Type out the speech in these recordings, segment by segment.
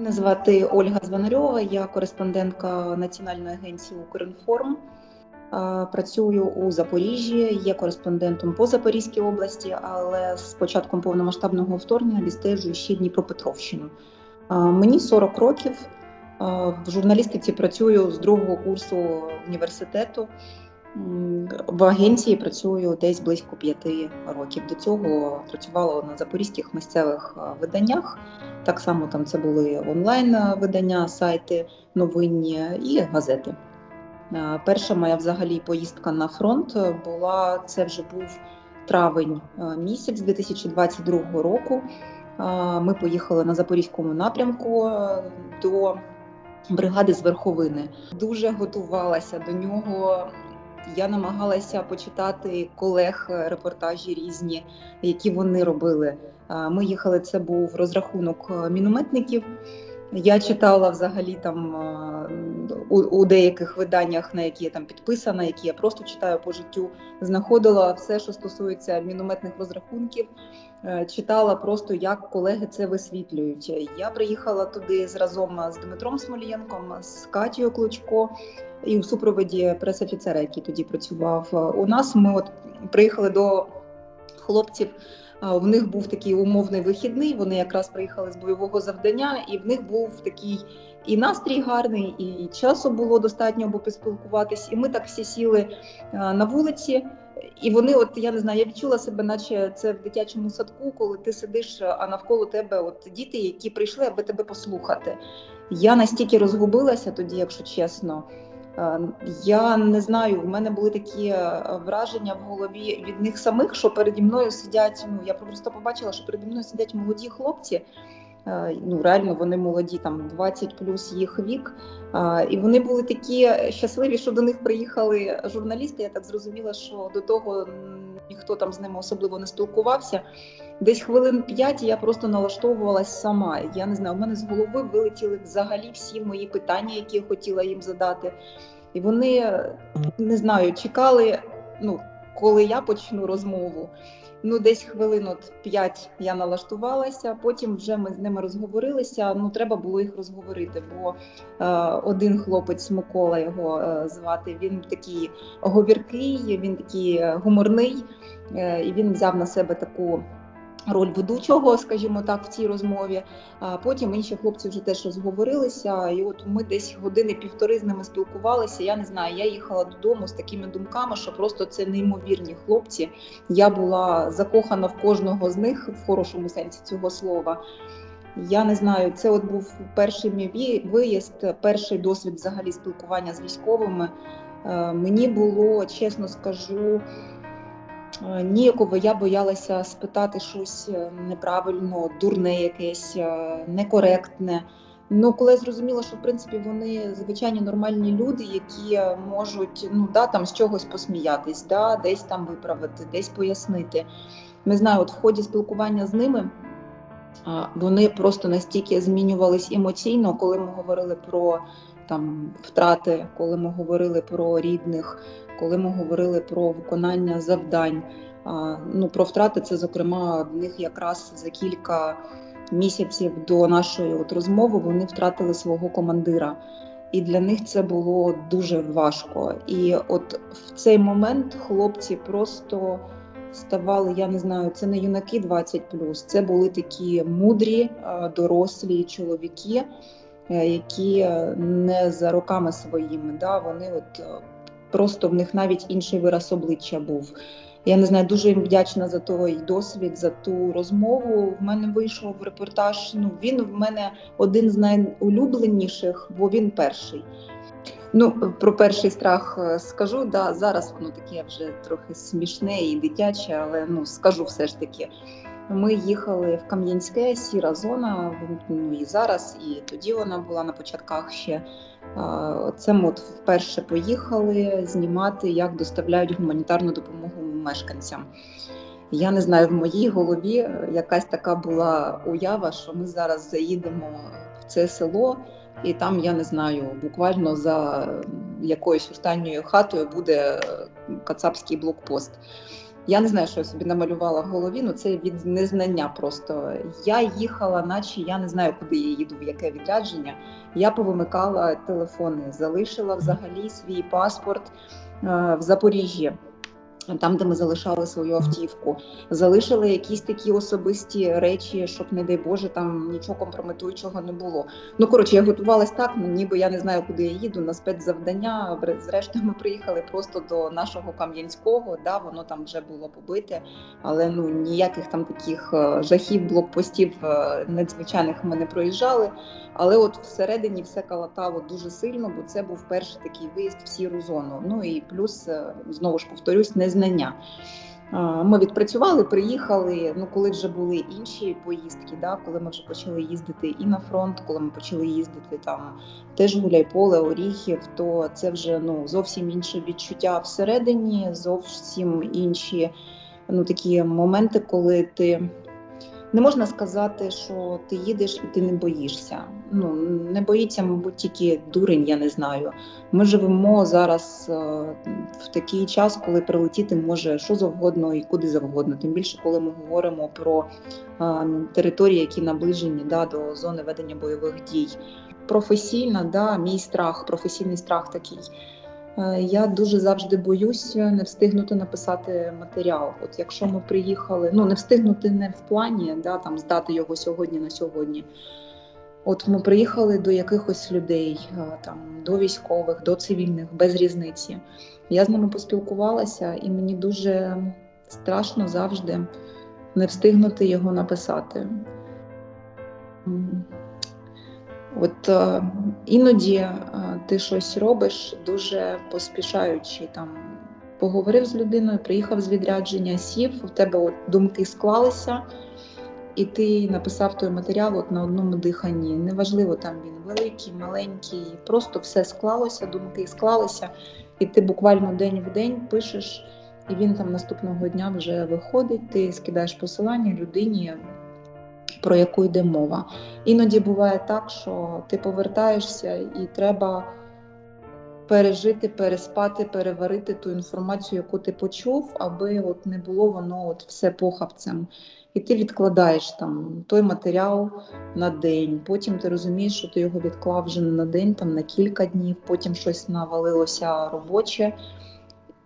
Мене звати Ольга Звонарьова, я кореспондентка Національної агенції «Укрінформ». Працюю у Запоріжжі, є кореспондентом по Запорізькій області, але з початком повномасштабного вторгнення відстежую ще Дніпропетровщину. Мені 40 років, в журналістиці працюю з другого курсу університету. В агенції працюю десь близько 5 років. До цього працювала на запорізьких місцевих виданнях. Так само там це були онлайн-видання, сайти, новинні і газети. Перша моя взагалі поїздка на фронт була, це вже був травень місяць 2022 року. Ми поїхали на Запорізькому напрямку до бригади з Верховини. Дуже готувалася до нього. Я намагалася почитати колег репортажі різні, які вони робили. Ми їхали, це був розрахунок мінометників. Я читала взагалі там у деяких виданнях, на які я там підписана, які я просто читаю по життю, знаходила все, що стосується мінометних розрахунків, читала просто, як колеги це висвітлюють. Я приїхала туди разом з Дмитром Смолієнком, з Катєю Клочко і у супроводі прес-офіцера, який тоді працював у нас. Ми приїхали до хлопців. В них був такий умовний вихідний, вони якраз приїхали з бойового завдання, і в них був такий і настрій гарний, і часу було достатньо, аби поспілкуватись. І ми так всі сіли на вулиці, і вони, я не знаю, я відчула себе, наче це в дитячому садку, коли ти сидиш, а навколо тебе діти, які прийшли, аби тебе послухати. Я настільки розгубилася тоді, якщо чесно. Я не знаю, в мене були такі враження в голові від них самих, що переді мною сидять, я просто побачила, що переді мною сидять молоді хлопці, реально вони молоді, там 20 плюс їх вік, і вони були такі щасливі, що до них приїхали журналісти. Я так зрозуміла, що до того ніхто там з ними особливо не спілкувався. Десь хвилин 5 я просто налаштовувалась сама. Я не знаю, у мене з голови вилетіли взагалі всі мої питання, які я хотіла їм задати. І вони, не знаю, чекали, коли я почну розмову. Десь хвилин 5 я налаштувалася, потім вже ми з ними розговорилися, треба було їх розговорити, бо один хлопець, Микола його звати, він такий говіркий, він такий гуморний, і він взяв на себе таку роль ведучого, скажімо так, в цій розмові. А потім інші хлопці вже теж розговорилися, і ми десь години-півтори з ними спілкувалися. Я не знаю, я їхала додому з такими думками, що просто це неймовірні хлопці. Я була закохана в кожного з них, в хорошому сенсі цього слова. Я не знаю, це був перший мій виїзд, перший досвід взагалі спілкування з військовими. Мені було, чесно скажу, ніяково, я боялася спитати щось неправильно, дурне якесь, некоректне. Коли я зрозуміла, що в принципі вони звичайні нормальні люди, які можуть там з чогось посміятись, десь там виправити, десь пояснити. Не знаю, в ході спілкування з ними вони просто настільки змінювались емоційно, коли ми говорили про втрати, коли ми говорили про рідних, коли ми говорили про виконання завдань. Про втрати це, зокрема, в них якраз за кілька місяців до нашої розмови вони втратили свого командира. І для них це було дуже важко. І в цей момент хлопці просто ставали, я не знаю, це не юнаки 20+, це були такі мудрі, дорослі чоловіки, які не за роками своїми, вони просто в них навіть інший вираз обличчя був. Я не знаю, дуже їм вдячна за той досвід, за ту розмову. В мене вийшов репортаж, він в мене один з найулюбленіших, бо він перший. Про перший страх скажу, зараз воно таке вже трохи смішне і дитяче, але скажу все ж таки. Ми їхали в Кам'янське, сіра зона, і зараз, і тоді вона була на початках ще. Це ми вперше поїхали знімати, як доставляють гуманітарну допомогу мешканцям. Я не знаю, в моїй голові якась така була уява, що ми зараз заїдемо в це село, і там, я не знаю, буквально за якоюсь останньою хатою буде кацапський блокпост. Я не знаю, що я собі намалювала в голові, ну це від незнання просто. Я їхала, наче я не знаю, куди я їду, в яке відрядження. Я повимикала телефони, залишила взагалі свій паспорт в Запоріжжі, там, де ми залишали свою автівку. Залишили якісь такі особисті речі, щоб, не дай Боже, там нічого компрометуючого не було. Ну, коротше, я готувалась так, ніби я не знаю, куди я їду, на спецзавдання. Зрештою, ми приїхали просто до нашого Кам'янського, да, воно там вже було побите, але ну ніяких там таких жахів, блокпостів надзвичайних ми не проїжджали. Але от всередині все калатало дуже сильно, бо це був перший такий виїзд в сіру зону. Ну і плюс, знову ж повторюсь, незнання. Ми відпрацювали, приїхали, ну коли вже були інші поїздки, да, коли ми вже почали їздити і на фронт, коли ми почали їздити там теж Гуляйполе, Оріхів, то це вже ну, зовсім інше відчуття всередині, зовсім інші такі моменти, коли ти... Не можна сказати, що ти їдеш і ти не боїшся. Ну, не боїться, мабуть, тільки дурень, я не знаю. Ми живемо зараз в такий час, коли прилетіти може що завгодно і куди завгодно. Тим більше, коли ми говоримо про території, які наближені до зони ведення бойових дій. Професійна, мій страх, професійний страх такий. Я дуже завжди боюся не встигнути написати матеріал. От якщо ми приїхали, не встигнути не в плані, там здати його сьогодні на сьогодні. От ми приїхали до якихось людей, там до військових, до цивільних, без різниці. Я з ними поспілкувалася, і мені дуже страшно завжди не встигнути його написати. От іноді ти щось робиш дуже поспішаючи, там поговорив з людиною, приїхав з відрядження, сів, у тебе от думки склалися, і ти написав той матеріал от на одному диханні. Неважливо, там він великий, маленький, просто все склалося, думки склалися, і ти буквально день в день пишеш, і він там наступного дня вже виходить, ти скидаєш посилання людині, про яку йде мова. Іноді буває так, що ти повертаєшся і треба пережити, переспати, переварити ту інформацію, яку ти почув, аби от не було воно от все похабцем. І ти відкладаєш там той матеріал на день, потім ти розумієш, що ти його відклав вже не на день, там на кілька днів, потім щось навалилося робоче,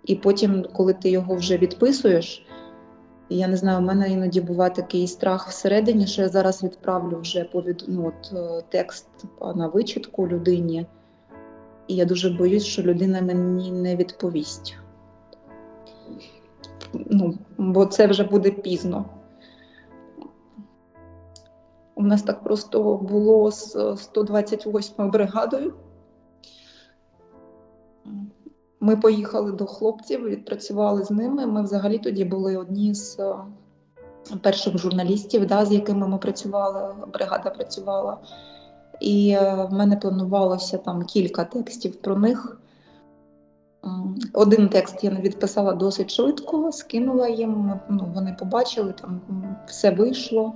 і потім, коли ти його вже відписуєш, я не знаю, у мене іноді буває такий страх всередині, що я зараз відправлю вже текст на вичитку людині, і я дуже боюсь, що людина мені не відповість. Бо це вже буде пізно. У нас так просто було з 128-ю бригадою. Ми поїхали до хлопців, відпрацювали з ними. Ми взагалі тоді були одні з перших журналістів, з якими ми працювали, бригада працювала. І в мене планувалося там кілька текстів про них. Один текст я відписала досить швидко, скинула їм, вони побачили, там все вийшло.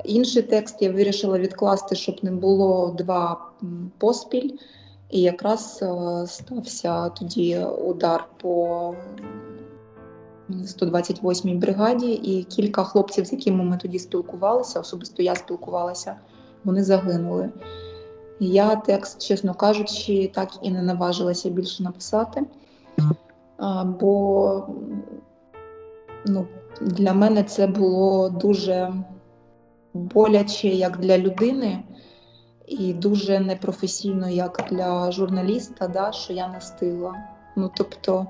Інший текст я вирішила відкласти, щоб не було два поспіль. І якраз стався тоді удар по 128-й бригаді, і кілька хлопців, з якими ми тоді спілкувалися, особисто я спілкувалася, вони загинули. Я текст, чесно кажучи, так і не наважилася більше написати, бо для мене це було дуже боляче як для людини і дуже непрофесійно як для журналіста, що я не встигла. Тобто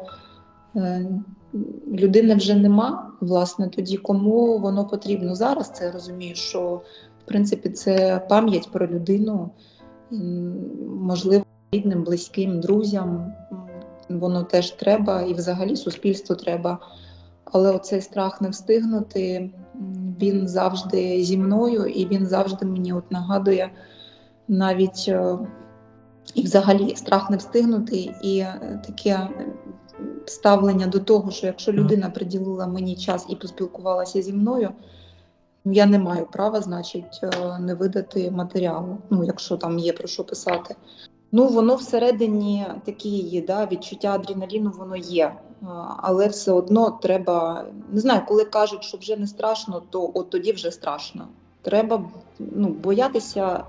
людини вже нема, власне, тоді кому воно потрібно. Зараз це я розумію, що в принципі це пам'ять про людину, можливо, рідним, близьким, друзям, воно теж треба, і взагалі суспільству треба. Але оцей страх не встигнути, він завжди зі мною, і він завжди мені нагадує навіть і взагалі страх не встигнути, і таке ставлення до того, що якщо людина приділила мені час і поспілкувалася зі мною, я не маю права, значить, не видати матеріалу, якщо там є про що писати. Воно всередині такі, відчуття адреналіну, воно є. але все одно треба, не знаю, коли кажуть, що вже не страшно, то от тоді вже страшно. Треба боятися,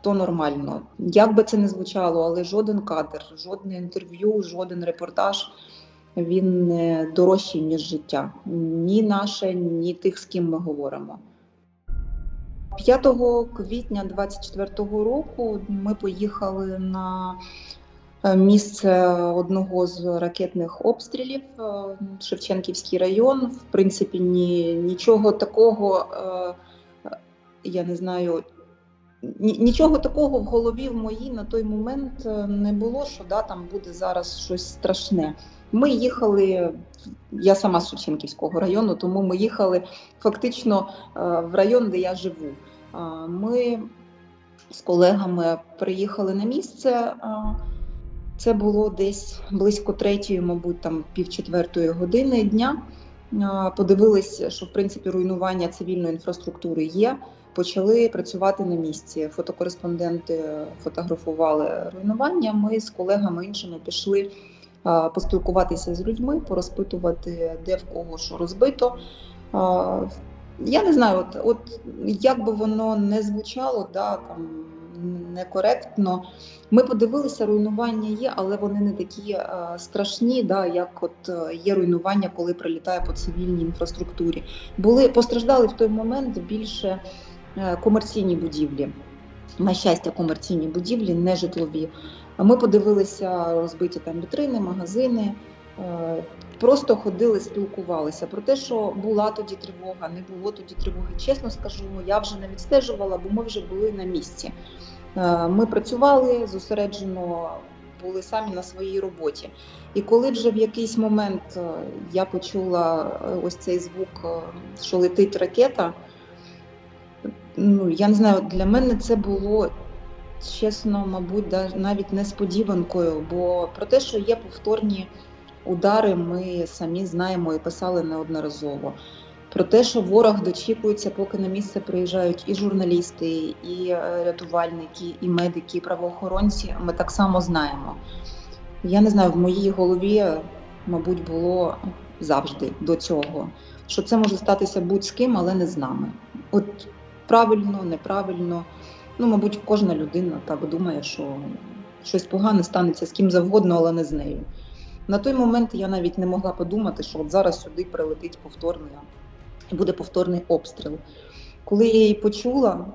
то нормально. Як би це не звучало, але жоден кадр, жодне інтерв'ю, жоден репортаж, він не дорожчий, ніж життя. Ні наше, ні тих, з ким ми говоримо. 5 квітня 24-го року ми поїхали на місце одного з ракетних обстрілів, Шевченківський район. В принципі, нічого такого, я не знаю, нічого такого в голові в моїй на той момент не було, що там буде зараз щось страшне. Ми їхали, я сама з Шевченківського району, тому ми їхали фактично в район, де я живу. Ми з колегами приїхали на місце. Це було десь близько 3-ї, мабуть, там 3:30 години дня. Подивилися, що в принципі руйнування цивільної інфраструктури є. Почали працювати на місці. Фотокореспонденти фотографували руйнування. Ми з колегами іншими пішли поспілкуватися з людьми, порозпитувати, де в кого що розбито. Я не знаю, от як би воно не звучало, там некоректно. Ми подивилися, руйнування є, але вони не такі страшні, як от є руйнування, коли прилітає по цивільній інфраструктурі. Постраждали в той момент більше комерційні будівлі. На щастя, комерційні будівлі, не житлові. Ми подивилися розбиті там вітрини, магазини, просто ходили, спілкувалися. Про те, що була тоді тривога, не було тоді тривоги. Чесно скажу, я вже не відстежувала, бо ми вже були на місці. Ми працювали, зосереджено були самі на своїй роботі. І коли вже в якийсь момент я почула ось цей звук, що летить ракета, я не знаю, для мене це було, чесно, мабуть, навіть несподіванкою, бо про те, що є повторні удари, ми самі знаємо і писали неодноразово. Про те, що ворог дочікується, поки на місце приїжджають і журналісти, і рятувальники, і медики, і правоохоронці, ми так само знаємо. Я не знаю, в моїй голові, мабуть, було завжди до цього, що це може статися будь з ким, але не з нами. От правильно, неправильно, мабуть, кожна людина так думає, що щось погане станеться з ким завгодно, але не з нею. На той момент я навіть не могла подумати, що от зараз сюди прилетить буде повторний обстріл. Коли я її почула,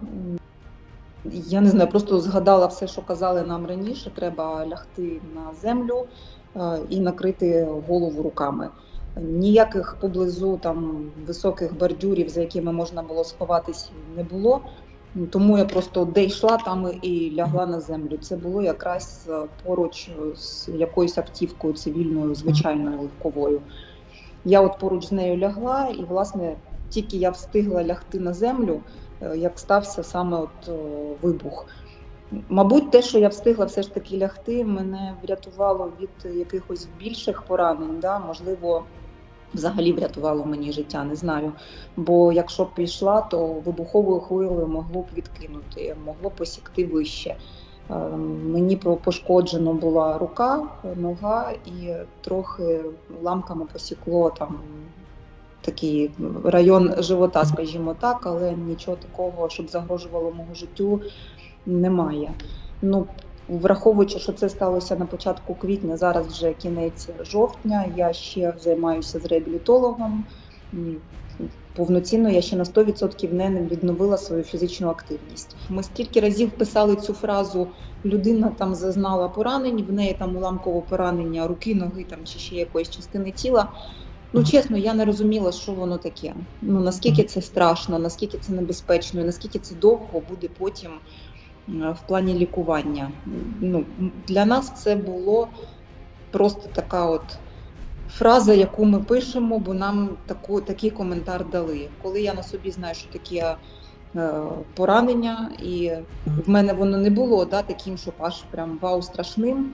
я не знаю, просто згадала все, що казали нам раніше, треба лягти на землю і накрити голову руками. Ніяких поблизу там високих бордюрів, за якими можна було сховатись, не було. Тому я просто де йшла, там і лягла на землю. Це було якраз поруч з якоюсь автівкою цивільною, звичайною, легковою. Я от поруч з нею лягла, і, власне, тільки я встигла лягти на землю, як стався саме вибух. Мабуть, те, що я встигла все ж таки лягти, мене врятувало від якихось більших поранень, можливо, взагалі врятувало мені життя, не знаю. Бо якщо б пішла, то вибуховою хвилею могло б відкинути, могло посікти вище. Мені пошкоджено була рука, нога і трохи ламками посікло там такий район живота, скажімо так, але нічого такого, щоб загрожувало мого життю, немає. Враховуючи, що це сталося на початку квітня, зараз вже кінець жовтня, я ще займаюся з реабілітологом. Повноцінно я ще на 100% не відновила свою фізичну активність. Ми стільки разів писали цю фразу «людина там зазнала поранень, в неї там уламкове поранення руки, ноги там, чи ще якоїсь частини тіла». Чесно, я не розуміла, що воно таке. Наскільки це страшно, наскільки це небезпечно, наскільки це довго буде потім в плані лікування. Для нас це було просто така фраза, яку ми пишемо, бо нам такий коментар дали. Коли я на собі знаю, що таке поранення, і в мене воно не було таким, що аж прям вау страшним.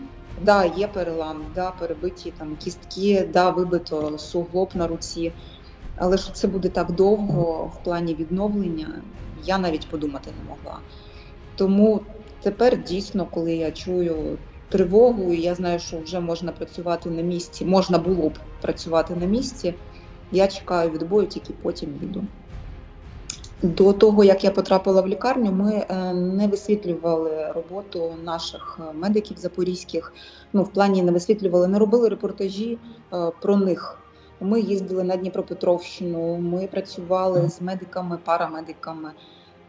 Є перелам, перебиті там кістки, вибито суглоб на руці. Але що це буде так довго в плані відновлення, я навіть подумати не могла. Тому тепер дійсно, коли я чую тривогу, і я знаю, що вже можна працювати на місці, можна було б працювати на місці. Я чекаю відбою, тільки потім їду. До того, як я потрапила в лікарню, ми не висвітлювали роботу наших медиків запорізьких. Ну, в плані не висвітлювали, не робили репортажі про них. Ми їздили на Дніпропетровщину, ми працювали з медиками, парамедиками.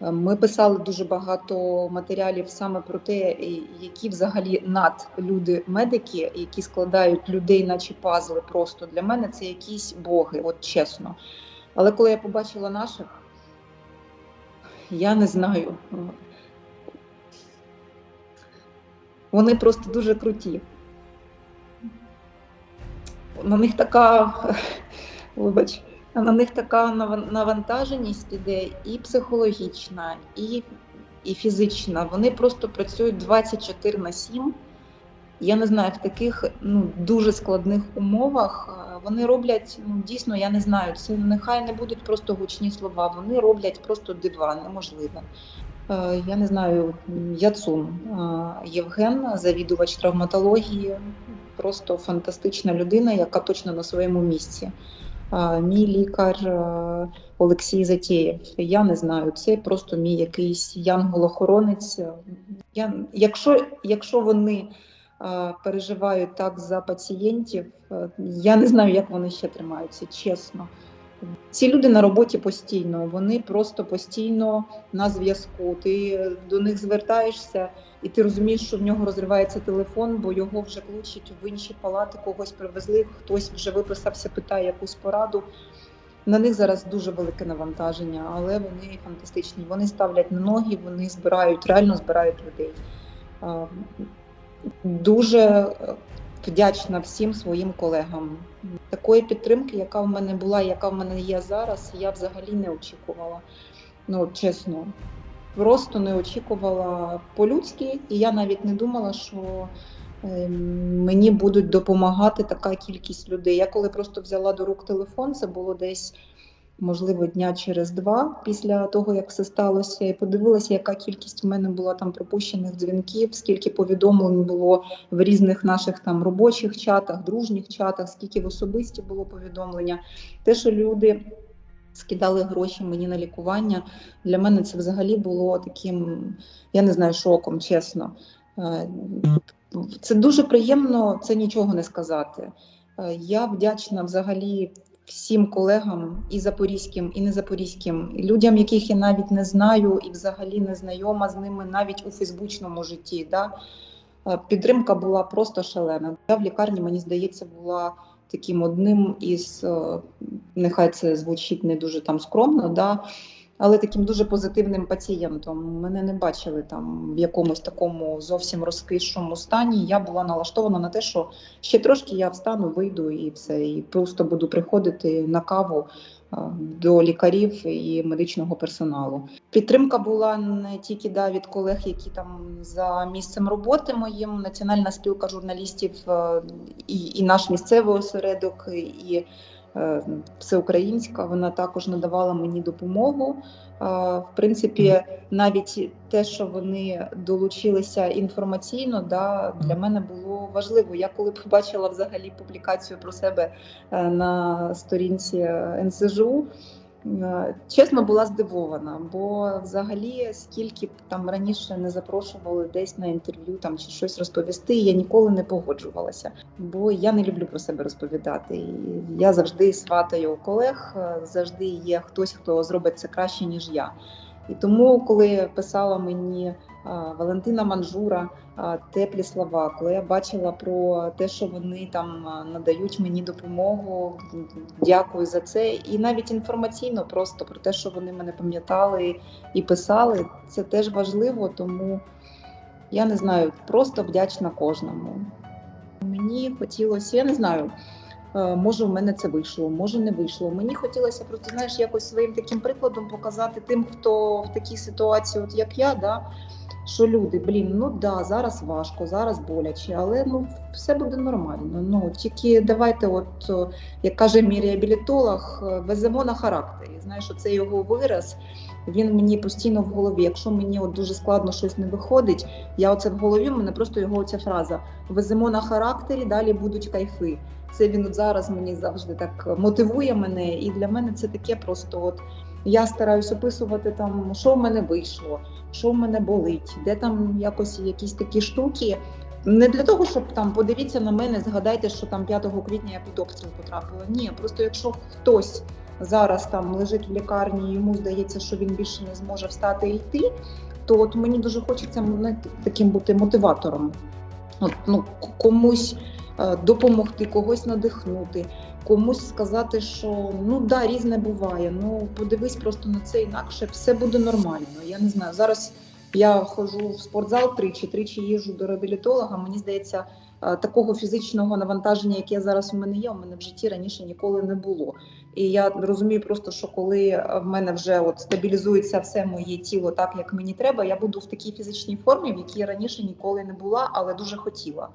Ми писали дуже багато матеріалів саме про те, які взагалі надлюди-медики, які складають людей, наче пазли просто. Для мене це якісь боги, от чесно. Але коли я побачила наших, я не знаю. Вони просто дуже круті. На них така, вибач, на них така навантаженість іде і психологічна, і фізична. Вони просто працюють 24/7. Я не знаю, в таких дуже складних умовах вони роблять, дійсно, я не знаю, це нехай не будуть просто гучні слова, вони роблять просто дива, неможливе. Я не знаю, Яцун Євген, завідувач травматології, просто фантастична людина, яка точно на своєму місці. Мій лікар Олексій Затєєв, я не знаю, це просто мій якийсь янгол-охоронець. Якщо вони переживають так за пацієнтів, я не знаю, як вони ще тримаються, чесно. Ці люди на роботі постійно, вони просто постійно на зв'язку. Ти до них звертаєшся, і ти розумієш, що в нього розривається телефон, бо його вже кличуть в інші палати, когось привезли, хтось вже виписався, питає якусь пораду. На них зараз дуже велике навантаження, але вони фантастичні. Вони ставлять на ноги, вони реально збирають людей. Дуже вдячна всім своїм колегам. Такої підтримки, яка в мене була, яка в мене є зараз, я взагалі не очікувала. Чесно, просто не очікувала по-людськи, і я навіть не думала, що мені будуть допомагати така кількість людей. Я коли просто взяла до рук телефон, це було десь, можливо, дня через 2 після того, як все сталося, і подивилася, яка кількість в мене була там пропущених дзвінків, скільки повідомлень було в різних наших там робочих чатах, дружніх чатах, скільки в особисті було повідомлення. Те, що люди скидали гроші мені на лікування, для мене це взагалі було таким, я не знаю, шоком, чесно. Це дуже приємно, це нічого не сказати. Я вдячна взагалі всім колегам, і запорізьким, і незапорізьким, і людям, яких я навіть не знаю, і взагалі не знайома з ними навіть у фейсбучному житті. Да? Підтримка була просто шалена. Я в лікарні, мені здається, була таким одним із, нехай це звучить не дуже там скромно, да? Але таким дуже позитивним пацієнтом. Мене не бачили там в якомусь такому зовсім розкішому стані. Я була налаштована на те, що ще трошки я встану, вийду і все, і просто буду приходити на каву до лікарів і медичного персоналу. Підтримка була не тільки від колег, які там за місцем роботи моїм, Національна спілка журналістів і наш місцевий осередок, і всеукраїнська, вона також надавала мені допомогу. В принципі, навіть те, що вони долучилися інформаційно, для мене було важливо. Я коли побачила взагалі публікацію про себе на сторінці НСЖУ, чесно, була здивована, бо взагалі скільки б там раніше не запрошували десь на інтерв'ю там чи щось розповісти, я ніколи не погоджувалася, бо я не люблю про себе розповідати. І я завжди сватаю колег, завжди є хтось, хто зробить це краще, ніж я. І тому, коли писала мені Валентина Манжура теплі слова, коли я бачила про те, що вони там надають мені допомогу, дякую за це. І навіть інформаційно просто про те, що вони мене пам'ятали і писали, це теж важливо, тому я не знаю, просто вдячна кожному. Мені хотілося, я не знаю, може в мене це вийшло, може не вийшло. Мені хотілося просто, якось своїм таким прикладом показати тим, хто в такій ситуації, от як я, що люди, ну да, зараз важко, зараз боляче, але все буде нормально. Тільки давайте, як каже мій реабілітолог, веземо на характері. Знаєш, це його вираз, він мені постійно в голові. Якщо мені дуже складно щось не виходить, я оце в голові, в мене просто його ця фраза: веземо на характері, далі будуть кайфи. Це він зараз мені завжди так мотивує мене, і для мене це таке просто я стараюсь описувати там, що в мене вийшло, що в мене болить, де там якось якісь такі штуки. Не для того, щоб там подивіться на мене, згадайте, що там 5 квітня я під обстріл потрапила. Ні, просто якщо хтось зараз там лежить в лікарні, йому здається, що він більше не зможе встати і йти, то мені дуже хочеться таким бути мотиватором. Комусь допомогти, когось надихнути, комусь сказати, що да, різне буває, подивись просто на це інакше, все буде нормально. Я не знаю, зараз я ходжу в спортзал тричі їжджу до реабілітолога, мені здається, такого фізичного навантаження, яке зараз у мене є, у мене в житті раніше ніколи не було. І я розумію просто, що коли в мене вже стабілізується все моє тіло так, як мені треба, я буду в такій фізичній формі, в якій я раніше ніколи не була, але дуже хотіла.